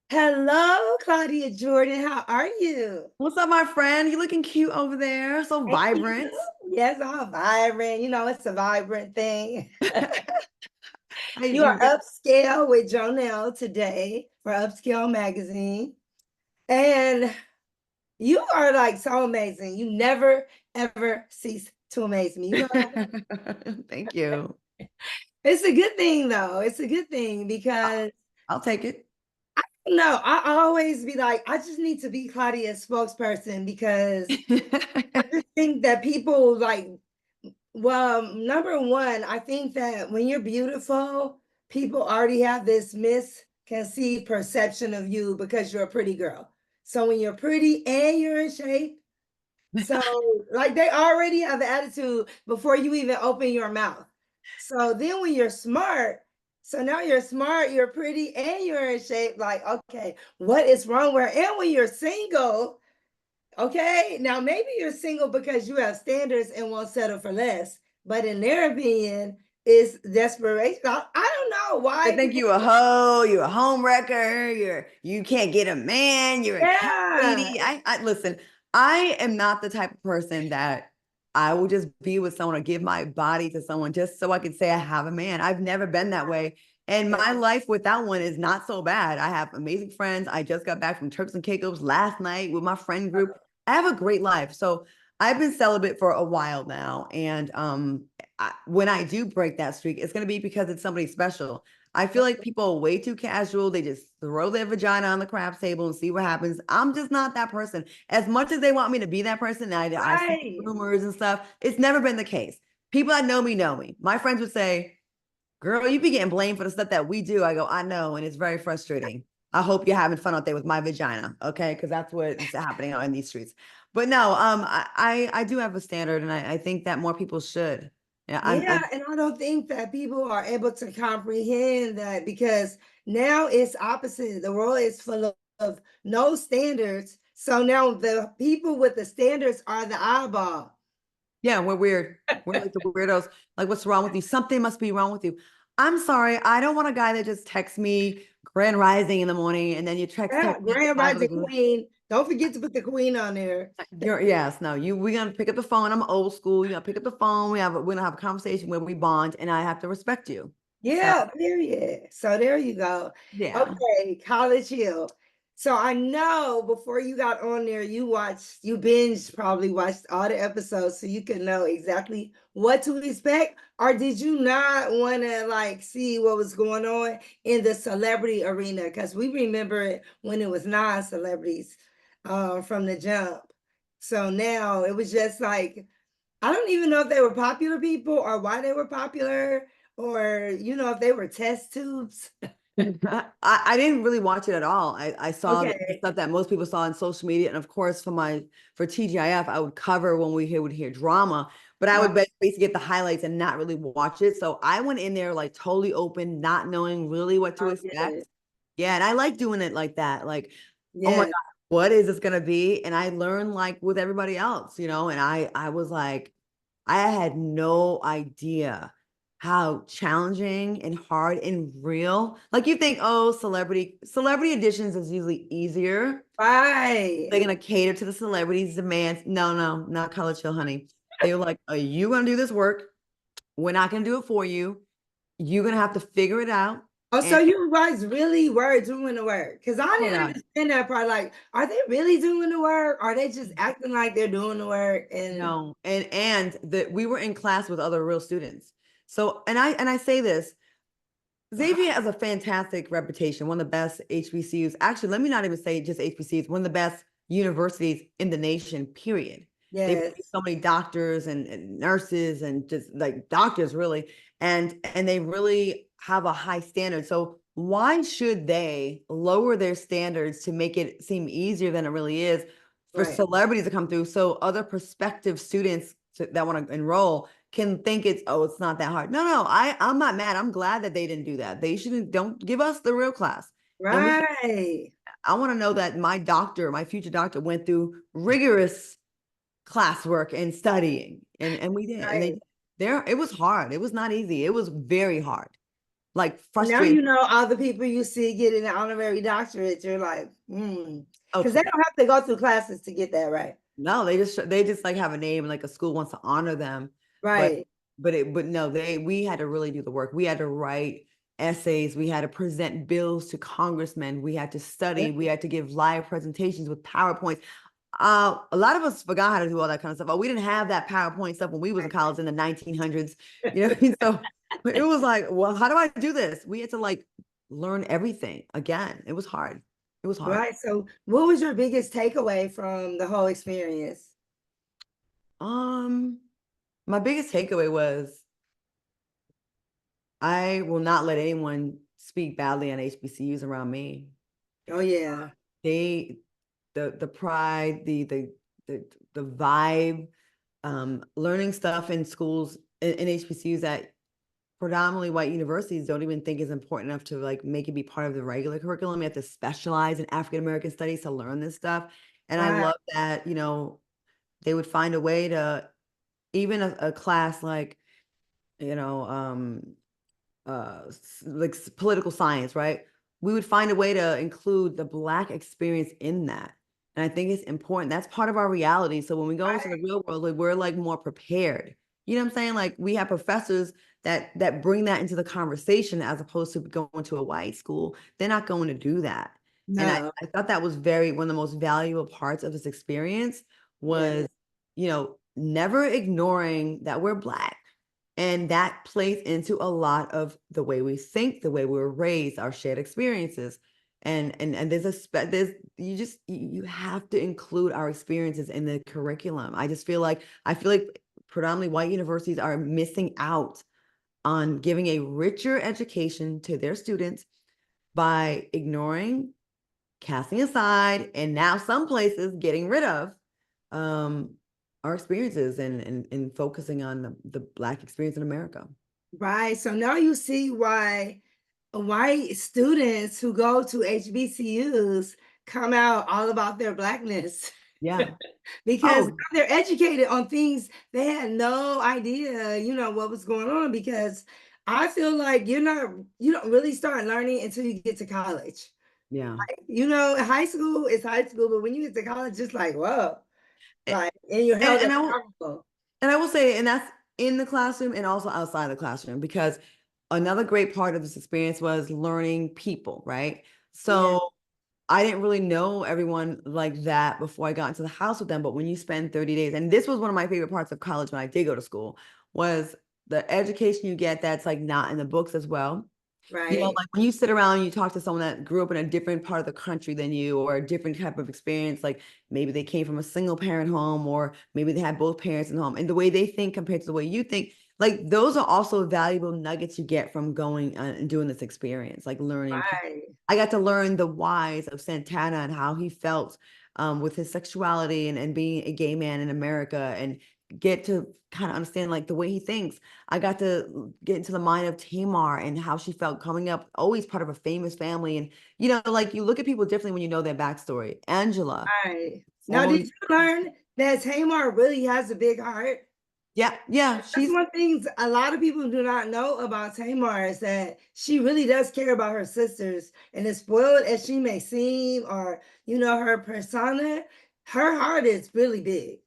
Hello, Claudia Jordan. How are you? What's up, my friend? You looking cute over there, so Thank vibrant. you. Yes, all vibrant. It's a vibrant thing. How did You are you get? upscale with Jonell today for Upscale magazine. And you are like so amazing. You never, ever cease to amaze me. You know that? Thank you. It's a good thing, though. It's a good thing I- because I'll take it. no, I always be like, I just need to be Claudia's spokesperson because I just think that people like, well, number one, I think that when you're beautiful, people already have this misconceived perception of you because you're a pretty girl. So when you're pretty and you're in shape, so like they already have the attitude before you even open your mouth. So then when you're smart, so now you're smart, you're pretty, and you're in shape, like, okay, what is wrong with her? And when you're single, okay, now maybe you're single because you have standards and won't settle for less. But in their opinion, it's desperation. I don't know I why think people. you a hoe, you a home wrecker, you can't get a man, you're a cat Yeah, lady. I listen, I am not the type of person that I will just be with someone or give my body to someone just so I can say I have a man. I've never been that way. And yeah, my life without one is not so bad. I have amazing friends. I just got back from Turks and Caicos last night with my friend group. I have a great life. So I've been celibate for a while now. And when I do break that streak, it's going to be because it's somebody special. I feel like people are way too casual. They just throw their vagina on the craps table and see what happens. I'm just not that person. As much as they want me to be that person, I see right. rumors and stuff. It's never been the case. People that know me know me. My friends would say, "Girl, you be getting blamed for the stuff that we do." I go, "I know, and it's very frustrating. I hope you're having fun out there with my vagina, okay? Because that's what's happening out in these streets." But no, I do have a standard, and I think that more people should. Yeah, Yeah, and I don't think that people are able to comprehend that because now it's opposite. The world is full of no standards. So now the people with the standards are the eyeball. yeah, we're weird. We're like the weirdos. Like, what's wrong with you? Something must be wrong with you. I'm sorry. I don't want a guy that just texts me grand rising in the morning and then you text Yeah, me at Grand 5 Rising o'clock. Queen. Don't forget to put the queen on there. You're yes, no, we gonna pick up the phone. I'm old school. You gotta pick up the phone. We're gonna have a conversation where we bond and I have to respect you. So Yeah, period. So there you go. yeah. Okay, College Hill. So I know before you got on there, you binge probably watched all the episodes so you could know exactly what to expect. Or did you not want to like see what was going on in the celebrity arena? Because we remember it when it was non-celebrities from the jump. So now it was just like I don't even know if they were popular people or why they were popular or if they were test tubes. I didn't really watch it at all. I saw the Okay. stuff that most people saw on social media, and of course, for TGIF, I would cover when would hear drama, but I Right. would basically get the highlights and not really watch it. So I went in there like totally open, not knowing really what to I get expect. it. Yeah, and I like doing it like that. Like, oh my Yes. God, what is this gonna be? And I learned like with everybody else, and I was like, I had no idea how challenging and hard and real. Like you think, oh, celebrity editions is usually easier. Right. They're gonna cater to the celebrities' demands. No, no, not College Hill, honey. They were like, are you gonna do this work? We're not gonna do it for you. You're gonna have to figure it out. Oh, so And you guys really were doing the work? Because I oh my didn't God, understand that part. Like, are they really doing the work? Are they just acting like they're doing the work? And no. And that we were in class with other real students. So and I say this, Xavier has a fantastic reputation, one of the best HBCUs. Actually, let me not even say just HBCUs, one of the best universities in the nation, period. They produce yes, so many doctors and nurses and just like doctors really, and they really have a high standard. So why should they lower their standards to make it seem easier than it really is for right. celebrities to come through so other prospective students that want to enroll can think it's not that hard. No, I'm not mad. I'm glad that they didn't do that. They shouldn't don't give us the real class. And Right. I want to know that my future doctor went through rigorous classwork and studying. And we did. And Right. it was hard. It was not easy. It was very hard. like Now you frustrated. know all the people you see getting an honorary doctorate. You're like, because they Okay. don't have to go through classes to get that right. No, they just like have a name and like a school wants to honor them. But Right. but no, we had to really do the work. We had to write essays, we had to present bills to congressmen, we had to study, we had to give live presentations with PowerPoints. A lot of us forgot how to do all that kind of stuff. Oh, we didn't have that PowerPoint stuff when we was in college in the 1900s. You know what I mean? So it was like, well, how do I do this? We had to like learn everything again. It was hard. It was hard. Right. So, what was your biggest takeaway from the whole experience? Um, my biggest takeaway was I will not let anyone speak badly on HBCUs around me. Oh, yeah. They, the pride, the the vibe, learning stuff in schools in HBCUs that predominantly white universities don't even think is important enough to like make it be part of the regular curriculum. You have to specialize in African American studies to learn this stuff. And I Right. love that, they would find a way to even a class like, you know, like political science, right? We would find a way to include the Black experience in that. And I think it's important. That's part of our reality. So when we go into the real world, like we're like more prepared. You know what I'm saying? Like we have professors that bring that into the conversation as opposed to going to a white school. They're not going to do that. And I, No. I thought that was very one of the most valuable parts of this experience Yeah. was, never ignoring that we're Black. And that plays into a lot of the way we think, the way we were raised, our shared experiences. And there's you have to include our experiences in the curriculum. I feel like predominantly white universities are missing out on giving a richer education to their students by ignoring, casting aside, and now some places getting rid of um our experiences and focusing on the Black experience in America. Right. So now you see why white students who go to HBCUs come out all about their Blackness. Yeah. Because Oh, they're educated on things they had no idea, what was going on. Because I feel like you don't really start learning until you get to college. yeah. High school is high school, but when you get to college, it's like, whoa, And, and you're held and I will accountable. and I will say, and that's in the classroom and also outside the classroom, because another great part of this experience was learning people, right? Yeah, So I didn't really know everyone like that before I got into the house with them. But when you spend 30 days, and this was one of my favorite parts of college when I did go to school, was the education you get that's like not in the books as well. right, Like when you sit around and you talk to someone that grew up in a different part of the country than you, or a different type of experience, like maybe they came from a single parent home, or maybe they had both parents in the home, and the way they think compared to the way you think, like those are also valuable nuggets you get from going and doing this experience, like learning people. right, I got to learn the whys of Santana and how he felt with his sexuality and being a gay man in America, and get to kind of understand like the way he thinks. I got to get into the mind of Tamar and how she felt coming up, always part of a famous family. And, like you look at people differently when you know their backstory. Angela, right. Now, did always, you learn that Tamar really has a big heart? yeah, yeah, That's she's, one thing a lot of people do not know about Tamar is that she really does care about her sisters. And as spoiled as she may seem, or her persona, her heart is really big.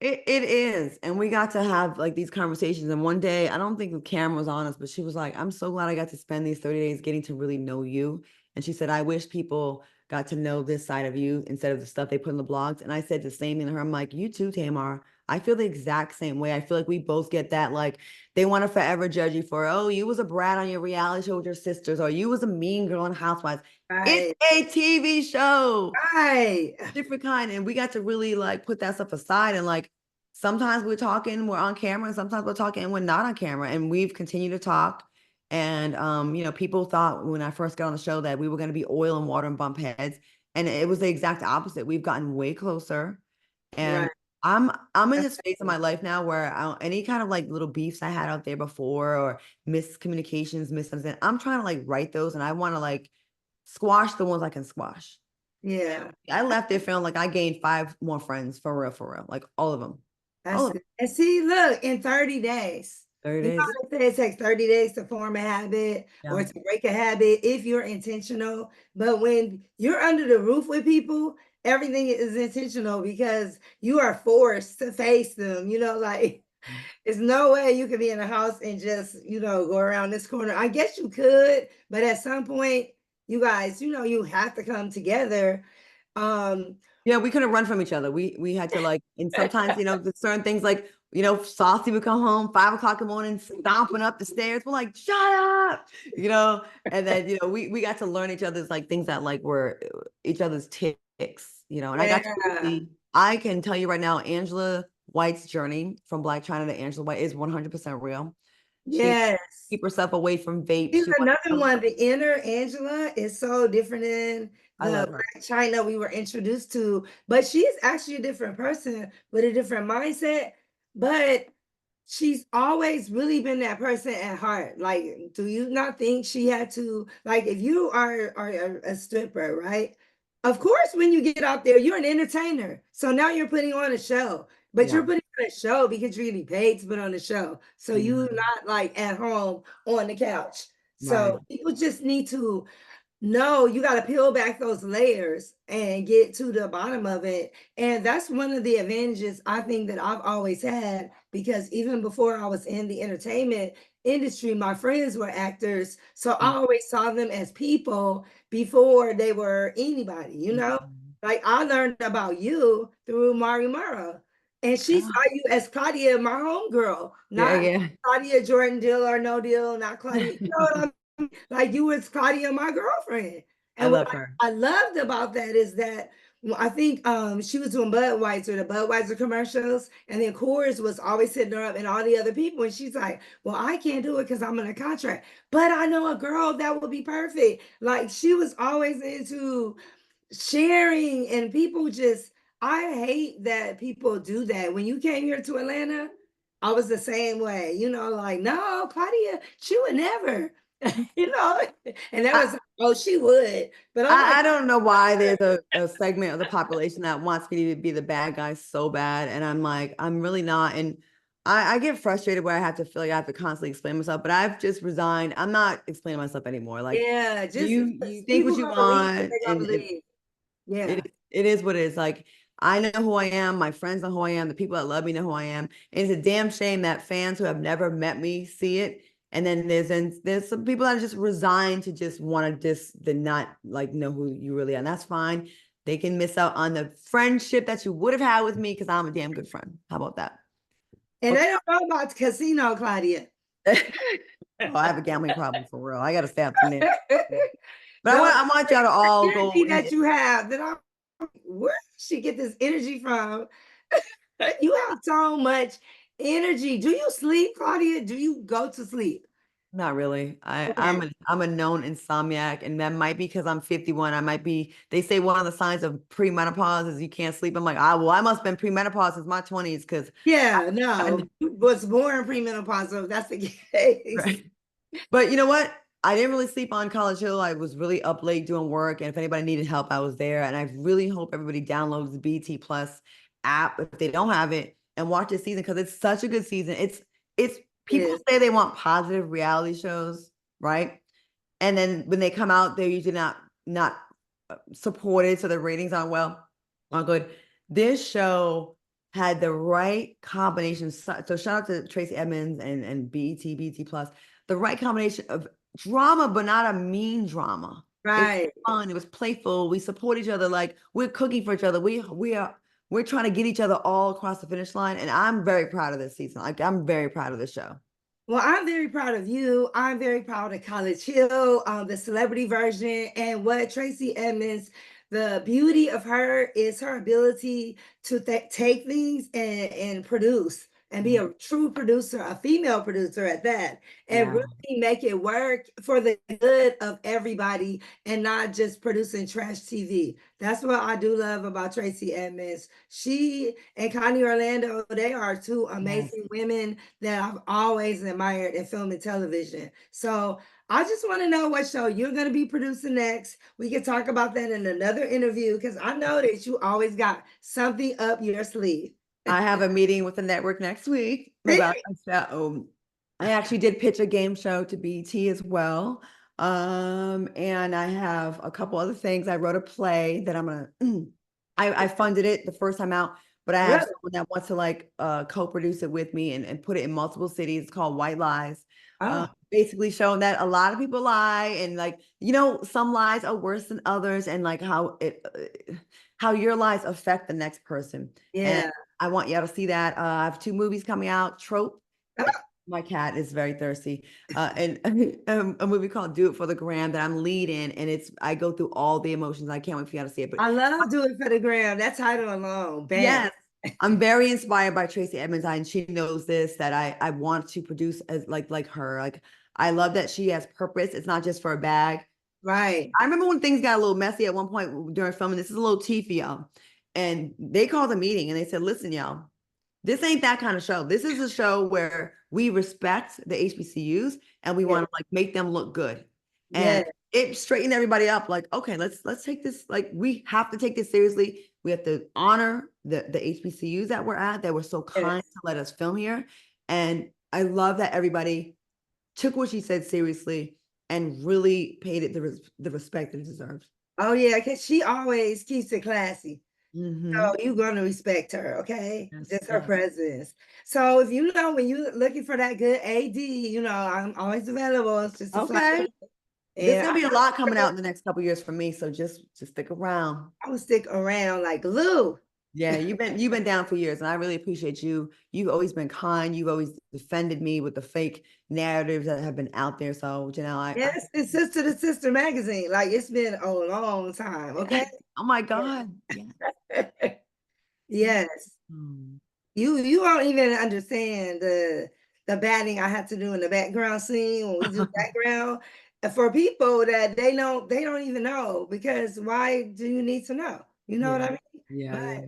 it is. And we got to have like these conversations. And one day, I don't think the camera was on us, but she was like, I'm so glad I got to spend these 30 days getting to really know you. And she said, I wish people got to know this side of you instead of the stuff they put in the blogs. And I said the same thing to her. I'm like, you too, Tamar. I feel the exact same way. I feel like we both get that. Like they want to forever judge you for, oh, you was a brat on your reality show with your sisters, or you was a mean girl on Housewives. It's Right, a TV show, right, different kind. And we got to really like put that stuff aside. And like sometimes we're on camera, and sometimes we're talking and we're not on camera. And we've continued to talk. And people thought when I first got on the show that we were going to be oil and water and bump heads. And it was the exact opposite. We've gotten way closer. And right. I'm in That's this phase of my life now where any kind of like little beefs I had out there before, or miscommunications, misunderstanding, I'm trying to like write those, and I want to like squash the ones I can squash. yeah, I left there feeling like I gained 5 more friends for real, like all of them, all that's of them. good. And see, look, in 30 days. 30 You know days. how they say it takes 30 days to form a habit or Yeah. to break a habit if you're intentional. But when you're under the roof with people, everything is intentional because you are forced to face them. Like there's no way you could be in a house and just, go around this corner. I guess you could, but at some point, you guys, you have to come together. Um, Yeah, we couldn't run from each other. We had to like, and sometimes, there's certain things like, Saucy would come home 5 o'clock in the morning, stomping up the stairs. We're like, shut up, and then, we got to learn each other's like things that like were each other's ticks, and I got to really yeah, see, I can tell you right now, Angela White's journey from Black China to Angela White is 100% real. She yes. keep herself away from vape. She's She another wants, one. The inner Angela is so different than I the love her. Black China we were introduced to, but she's actually a different person with a different mindset. But she's always really been that person at heart. Like, do you not think she had to, like, if you are a stripper, right? Of course, when you get out there, you're an entertainer. So now you're putting on a show, but you're Yeah. putting on a show because you're getting paid to put on a show. So you're Mhm. not like at home on the couch. Right. So people just need to no, you got to peel back those layers and get to the bottom of it. And that's one of the advantages I think that I've always had because even before I was in the entertainment industry, my friends were actors. So I always saw them as people before they were anybody. Mhm. Like I learned about you through Mari Mara. And she saw Ah, you as Claudia, my homegirl, yeah, not yeah. Claudia Jordan, deal or no deal, not Claudia. You know what like you was Claudia, my girlfriend. I And what love her. I loved about that is that I think she was doing Budweiser, the Budweiser commercials, and then Coors was always hitting her up and all the other people. And she's like, well, I can't do it because I'm in a contract, but I know a girl that would be perfect. Like she was always into sharing and people just I hate that people do that. When you came here to Atlanta, I was the same way, like, no, Claudia, she would never, you know, and that was, I, oh, she would, but I'm like, I don't know why there's a segment of the population that wants me to be the bad guy so bad. And I'm like, I'm really not. And I get frustrated where I have to feel like I have to constantly explain myself, but I've just resigned. I'm not explaining myself anymore. Like yeah, just you think what people you gonna believe what want, they gonna and believe. Yeah. it is what it is. Like I know who I am, my friends know who I am, the people that love me know who I am. And it's a damn shame that fans who have never met me see it. And then there's some people that are just resigned to just want to just not like know who you really are. And that's fine. They can miss out on the friendship that you would have had with me because I'm a damn good friend. How about that? And Okay. they don't know about the casino, Claudia. Oh, I have a gambling problem for real. I gotta stay up from there. But The I want y'all to all go energy and that you have, that where did she get this energy from? You have so much energy. Do you sleep, Claudia? Do you go to sleep? not really. Okay. I'm a known insomniac, and that might be because I'm 51. I might be. They say one of the signs of premenopause is you can't sleep. I'm like, well, I must have been premenopause since my 20s because Yeah, I no. You was born premenopausal, if that's the case. right. But you know what? I didn't really sleep on College Hill. I was really up late doing work, and if anybody needed help, I was there. And I really hope everybody downloads the BT Plus app if they don't have it and watch this season because it's such a good season. It's people Yes. say they want positive reality shows, right? And then when they come out, they're usually not supported, so the ratings aren't aren't good. This show had the right combination. So shout out to Tracy Edmonds and BET Plus, the right combination of drama, but not a mean drama. It was Right. fun. It was playful. We support each other. Like we're cooking for each other. We're trying to get each other all across the finish line. And I'm very proud of this season. Like I'm very proud of this show. Well, I'm very proud of you. I'm very proud of College Hill, the celebrity version, and what Tracy Edmonds. The beauty of her is her ability to take things and produce and be a true producer, a female producer at that, and Yeah. really make it work for the good of everybody and not just producing trash TV. That's what I do love about Tracy Edmonds. She and Connie Orlando, they are two Yes. amazing women that I've always admired in film and television. So I just want to know what show you're going to be producing next. We can talk about that in another interview because I know that you always got something up your sleeve. I have a meeting with the network next week about a show. I actually did pitch a game show to BET as well. And I have a couple other things. I wrote a play that I'm gonna I funded it the first time out, but I have Really? someone that wants to like co-produce it with me and put it in multiple cities. It's called White Lies. Oh, Basically showing that a lot of people lie and like, you know, some lies are worse than others and like how your lies affect the next person. And yeah. I want y'all to see that. I have 2 movies coming out, Trope. Oh, My cat is very thirsty. And a movie called Do It for the Gram that I'm leading, and I go through all the emotions. I can't wait for y'all to see it. But I love Do It for the Gram. That title alone, bam. yes, I'm very inspired by Tracy Edmonds, and she knows this that I want to produce as like her. Like I love that she has purpose. It's not just for a bag. Right. I remember when things got a little messy at one point during filming. This is a little tea for y'all, and they called a meeting and they said, "Listen, y'all. This ain't that kind of show. This is a show where we respect the HBCUs and we Yeah. want to like make them look good." Yeah. And it straightened everybody up like, okay, let's take this, like we have to take this seriously. We have to honor the HBCUs that we're at, that were so kind Yes. to let us film here. And I love that everybody took what she said seriously and really paid it the respect that it deserves. Oh yeah, because she always keeps it classy. Mm-hmm. So you're gonna respect her, okay? Yes, Just her yes. presence. So if you know when you're looking for that good AD, I'm always available. It's just a slide. Okay. There's And gonna be a lot coming out in the next couple years for me, so just stick around. I will stick around like glue. Yeah, you've been down for years, and I really appreciate you. You've always been kind. You've always defended me with the fake narratives that have been out there. So, Yes, it's Sister to Sister magazine. Like it's been a long time, okay? oh my God, yeah, yeah. Yes. Mm. You don't even understand the batting I have to do in the background scene when we do background. And for people that they don't even know, because why do you need to know? You know what Yeah, I mean? yeah, But yeah.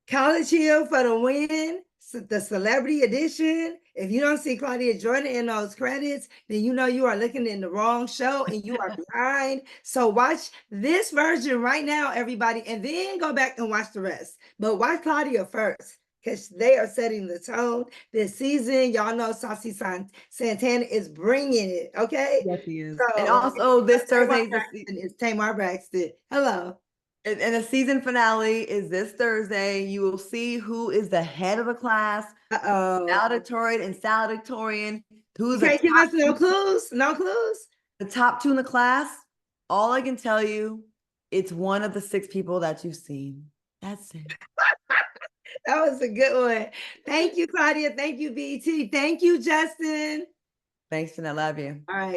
College Hill for the win, the celebrity edition. If you don't see Claudia Jordan in those credits, then you know you are looking in the wrong show and you are behind. So watch this version right now, everybody, and then go back and watch the rest. But watch Claudia first, because they are setting the tone this season. Y'all know Saucy Santana is bringing it, okay? Yes, he is. And So also this Tamar Thursday Braxton is Tamar Braxton. Hello. and the season finale is this Thursday. You will see who is the head of the class, Uh-oh. valedictorian and salutatorian, You who's can't give us no clues? No clues? the top 2 in the class. All I can tell you, it's one of the 6 people that you've seen. That's it. That was a good one. Thank you, Claudia. Thank you, BT. Thank you, Justin. Thanks, and I love you. All right.